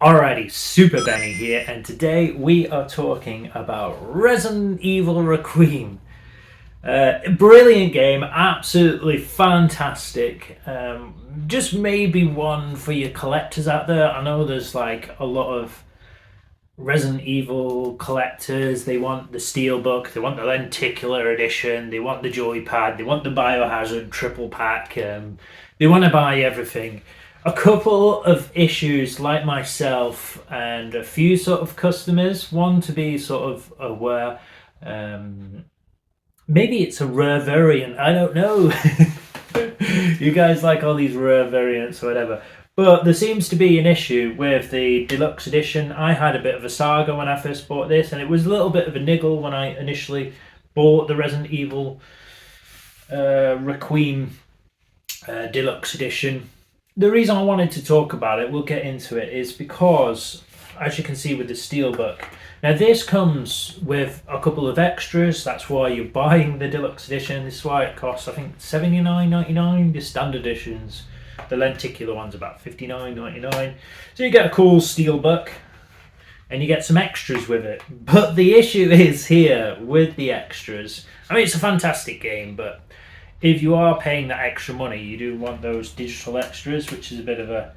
Alrighty, Super Benny here, and today we are talking about Resident Evil Requiem. Brilliant game, absolutely fantastic. Just maybe one for your collectors out there. I know there's like a lot of Resident Evil collectors. They want the Steelbook, they want the Lenticular Edition, they want the Joypad, they want the Biohazard triple pack. They want to buy everything. A couple of issues, like myself and a few sort of customers, one to be sort of aware. Maybe it's a rare variant, I don't know. You guys like all these rare variants or whatever. But there seems to be an issue with the deluxe edition. I had a bit of a saga when I first bought this, and it was a little bit of a niggle when I initially bought the Resident Evil Requiem deluxe edition. The reason I wanted to talk about it, we'll get into it, is because, as you can see with the Steelbook, now this comes with a couple of extras. That's why you're buying the deluxe edition. This is why it costs, I think, $79.99. The standard editions, the lenticular one's about $59.99. So you get a cool Steelbook, and you get some extras with it. But the issue is here with the extras. I mean, it's a fantastic game, but if you are paying that extra money, you do want those digital extras, which is a bit of a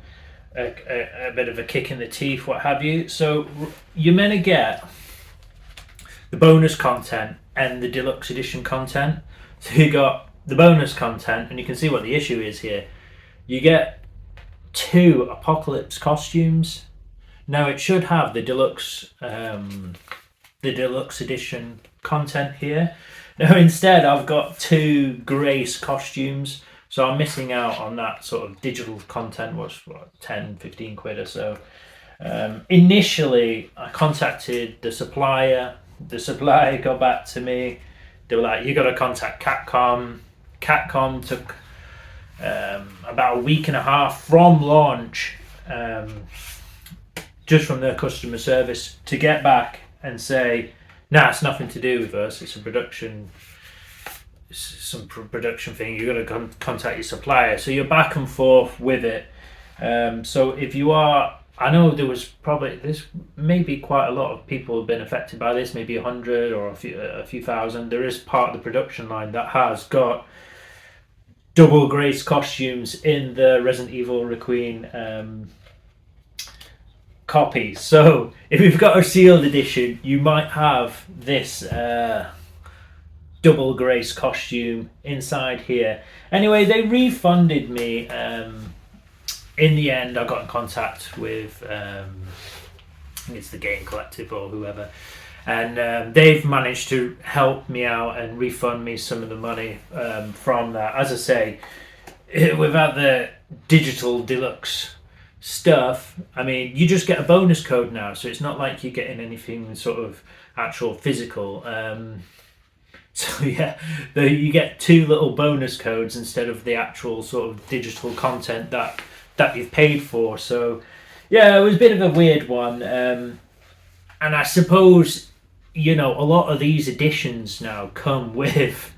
kick in the teeth, what have you. So you're meant to get the bonus content and the deluxe edition content. So you got the bonus content, and you can see what the issue is here. You get 2 Apocalypse costumes. Now it should have the deluxe edition content here. Now instead I've got 2 Grace costumes, so I'm missing out on that sort of digital content, what 10-15 quid or so. Initially I contacted the supplier got back to me. They were like, you got to contact Capcom. Capcom took about a week and a half from launch, just from their customer service, to get back and say, nah, it's nothing to do with us. It's production thing. You got to contact your supplier. So you're back and forth with it. So if you are, I know there's maybe quite a lot of people have been affected by this. Maybe 100 or a few thousand. There is part of the production line that has got double Grace costumes in the Resident Evil Requiem copy. So if you've got a sealed edition, you might have this double Grace costume inside here. Anyway, they refunded me. In the end, I got in contact with it's the Game Collective or whoever, and they've managed to help me out and refund me some of the money from that. As I say, without the digital deluxe stuff, I mean, you just get a bonus code now, so it's not like you're getting anything sort of actual physical. So yeah, you get 2 little bonus codes instead of the actual sort of digital content that you've paid for. So yeah, it was a bit of a weird one, and I suppose, you know, a lot of these editions now come with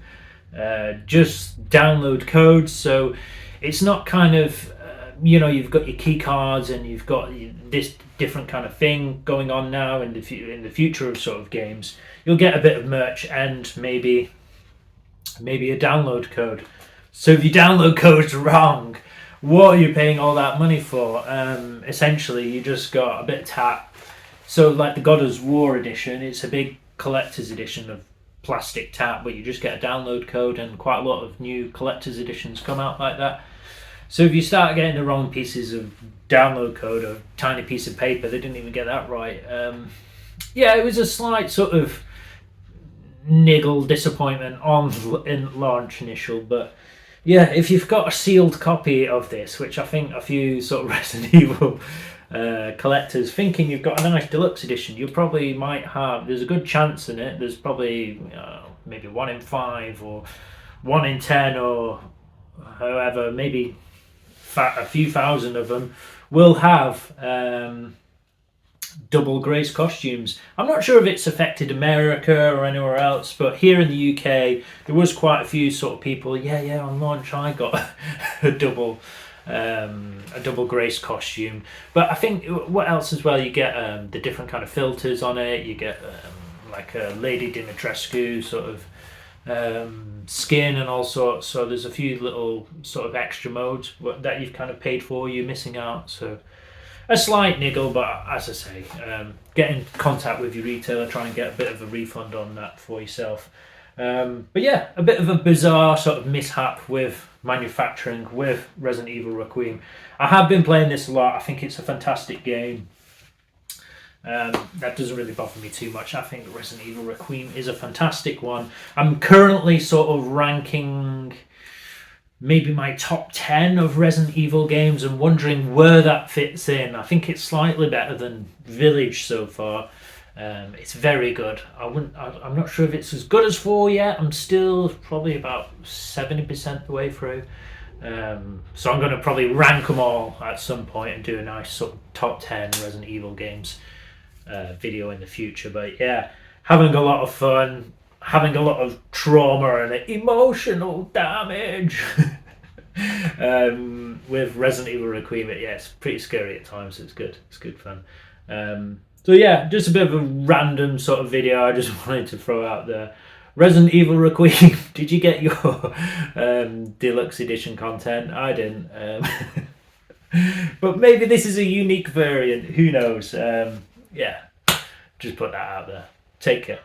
just download codes, so it's not kind of you've got your key cards and you've got this different kind of thing going on now in the future of sort of games. You'll get a bit of merch and maybe a download code. So if your download code's wrong, what are you paying all that money for? Essentially, you just got a bit of tap. So like the God of War edition, it's a big collector's edition of plastic tap, but you just get a download code, and quite a lot of new collector's editions come out like that. So if you start getting the wrong pieces of download code, or a tiny piece of paper, they didn't even get that right. Yeah, it was a slight sort of niggle disappointment in launch initial, but yeah, if you've got a sealed copy of this, which I think a few sort of Resident Evil collectors thinking you've got a nice deluxe edition, you probably might have, there's a good chance in it, there's probably maybe 1 in 5 or 1 in 10 or however, maybe a few thousand of them will have double Grace costumes. I'm not sure if it's affected America or anywhere else, but here in the UK there was quite a few sort of people, on launch I got a double a double grace costume. But I think what else as well, you get the different kind of filters on it. You get like a Lady Dimitrescu sort of skin and all sorts. So there's a few little sort of extra modes that you've kind of paid for. You're missing out. So a slight niggle, but as I say, get in contact with your retailer, try and get a bit of a refund on that for yourself. But yeah, a bit of a bizarre sort of mishap with manufacturing with Resident Evil Requiem. I have been playing this a lot. I think it's a fantastic game. That doesn't really bother me too much. I think Resident Evil Requiem is a fantastic one. I'm currently sort of ranking maybe my top 10 of Resident Evil games and wondering where that fits in. I think it's slightly better than Village so far. It's very good. I'm not sure if it's as good as 4 yet. I'm still probably about 70% the way through. So I'm going to probably rank them all at some point and do a nice sort of top 10 Resident Evil games video in the future. But yeah, having a lot of fun, having a lot of trauma and emotional damage with Resident Evil Requiem. Yeah, it's pretty scary at times. It's good. It's good fun. So yeah, just a bit of a random sort of video I just wanted to throw out there. Resident Evil Requiem, did you get your deluxe edition content? I didn't. But maybe this is a unique variant. Who knows? Yeah, just put that out there. Take care.